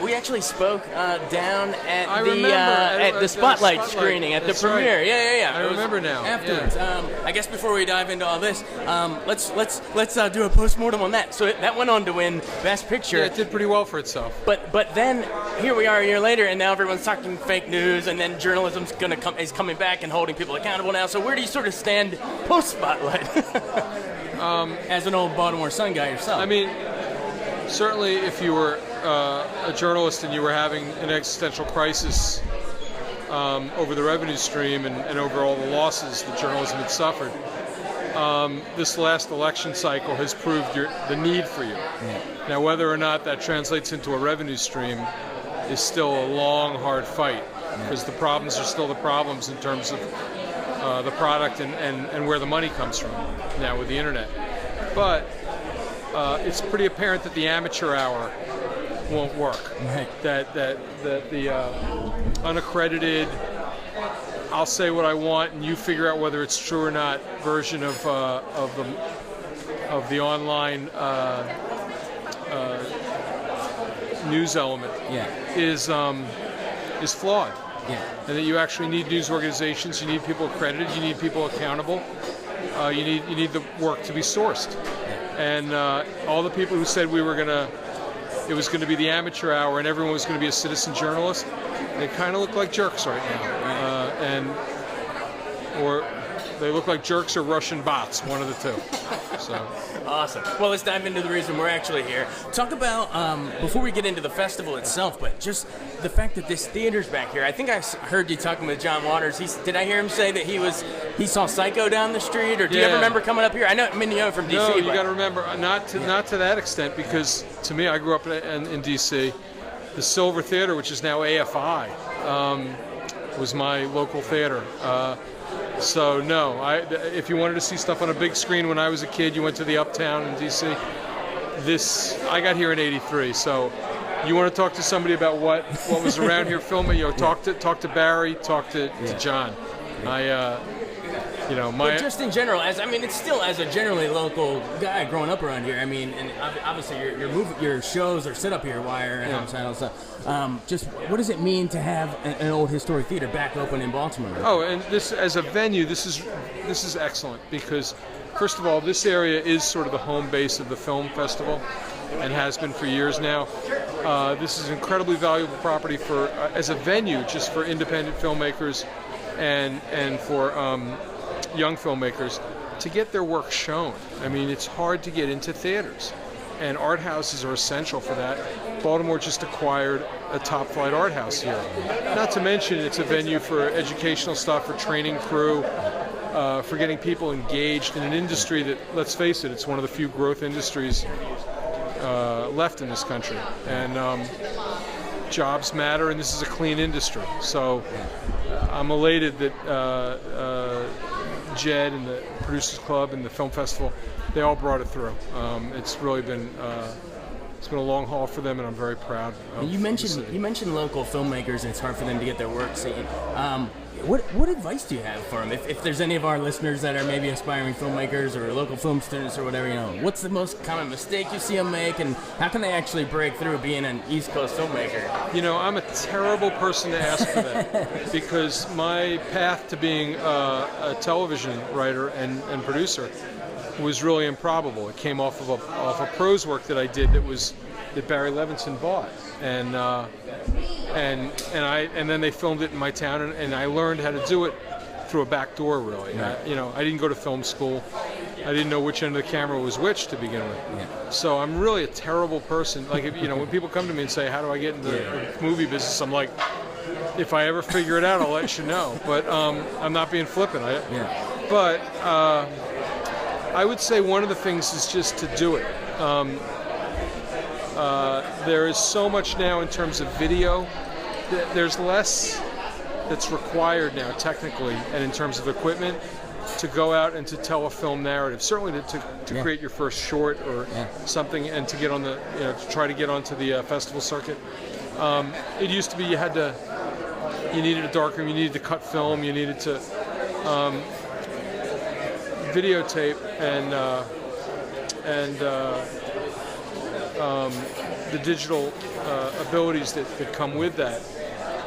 We actually spoke down at the the Spotlight screening at the premiere. Right. Yeah. I remember now. Afterwards, I guess before we dive into all this, let's do a postmortem on that. So that went on to win Best Picture. Yeah, it did pretty well for itself. But then here we are a year later, and now everyone's talking fake news, and then journalism's is coming back and holding people accountable now. So where do you sort of stand post Spotlight? As an old Baltimore Sun guy yourself. I mean, certainly if you were a journalist and you were having an existential crisis over the revenue stream and over all the losses that journalism had suffered, this last election cycle has proved the need for you. Yeah. Now, whether or not that translates into a revenue stream is still a long, hard fight, because the problems are still the problems in terms of the product and where the money comes from now with the internet. But it's pretty apparent that the amateur hour won't work. Right. That the unaccredited, I'll say what I want and you figure out whether it's true or not version of the online news element is flawed. Yeah. And that you actually need news organizations, you need people accredited, you need people accountable, you need the work to be sourced. And all the people who said it was going to be the amateur hour and everyone was going to be a citizen journalist, they kind of look like jerks right now. Or they look like jerks or Russian bots, one of the two. So. Awesome. Well, let's dive into the reason we're actually here. Talk about, before we get into the festival itself, but just the fact that this theater's back here. I think I heard you talking with John Waters. Did I hear him say that he saw Psycho down the street, or do you ever remember coming up here? I mean, you know from D.C. No, you got to remember, not to that extent, because to me, I grew up in D.C. The Silver Theater, which is now AFI, was my local theater. So no, if you wanted to see stuff on a big screen when I was a kid, you went to the Uptown in D.C. I got here in '83, so you want to talk to somebody about what was around here filming, talk to Barry, talk to John. But just in general, it's still as a generally local guy growing up around here. I mean, and obviously your shows are set up here, Wire and all stuff. Just what does it mean to have an old historic theater back open in Baltimore? Oh, and this as a venue, this is excellent because, first of all, this area is sort of the home base of the film festival, and has been for years now. This is incredibly valuable property as a venue, just for independent filmmakers and for young filmmakers to get their work shown. I mean, it's hard to get into theaters, and art houses are essential for that. Baltimore just acquired a top-flight art house here. Not to mention, it's a venue for educational stuff, for training crew, for getting people engaged in an industry that, let's face it, it's one of the few growth industries left in this country. And jobs matter, and this is a clean industry. So I'm elated that Jed and the Producers Club and the Film Festival, they all brought it through. It's really been it's been a long haul for them, and I'm very proud. You mentioned local filmmakers, and it's hard for them to get their work seen. What advice do you have for them? If there's any of our listeners that are maybe aspiring filmmakers or local film students or whatever, what's the most common mistake you see them make, and how can they actually break through being an East Coast filmmaker? I'm a terrible person to ask for that because my path to being a television writer and producer was really improbable. It came off of a prose work that I did that Barry Levinson bought, and then they filmed it in my town, and I learned how to do it through a back door, really. Yeah. I didn't go to film school. I didn't know which end of the camera was which to begin with. Yeah. So I'm really a terrible person. Like, when people come to me and say, how do I get into the movie business, I'm like, if I ever figure it out, I'll let you know. But I'm not being flippant. But I would say one of the things is just to do it. There is so much now in terms of video. There's less that's required now technically and in terms of equipment to go out and to tell a film narrative. Certainly to create your first short or something, and to get on to try to get onto the festival circuit. It used to be you needed a darkroom, you needed to cut film, you needed to videotape and the digital abilities that come with that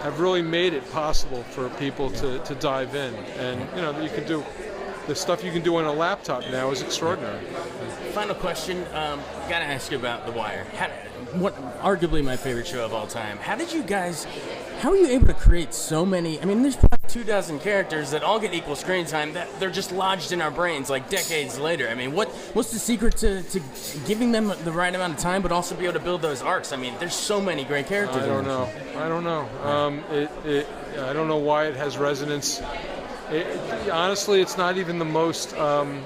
have really made it possible for people to dive in. And you can do the stuff you can do on a laptop now is extraordinary. Final question, gotta ask you about The Wire. Arguably my favorite show of all time. How are you able to create so many? I mean, there's probably 2,000 characters that all get equal screen time. That they're just lodged in our brains like decades later. I mean, what's the secret to giving them the right amount of time, but also be able to build those arcs? I mean, there's so many great characters. I don't know. I don't know why it has resonance. Honestly, it's not even the most. I'm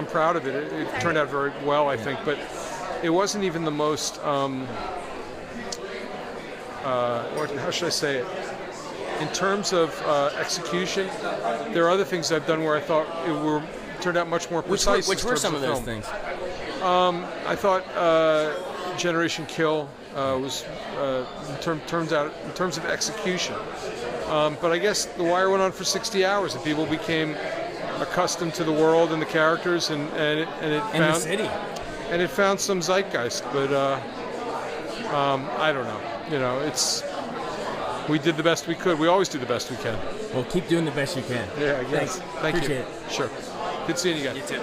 proud of it. It turned out very well, I think, but it wasn't even the most. How should I say it? In terms of execution, there are other things I've done where I thought turned out much more precise. Which were some of those things? I thought Generation Kill was turns out in terms of execution. But I guess The Wire went on for 60 hours, and people became accustomed to the world and the characters, and it found the city, and it found some zeitgeist. But I don't know. We did the best we could. We always do the best we can. Well, keep doing the best you can. Yeah, I guess. Thanks. Thank Appreciate you. it. Sure. Good seeing you guys. You too.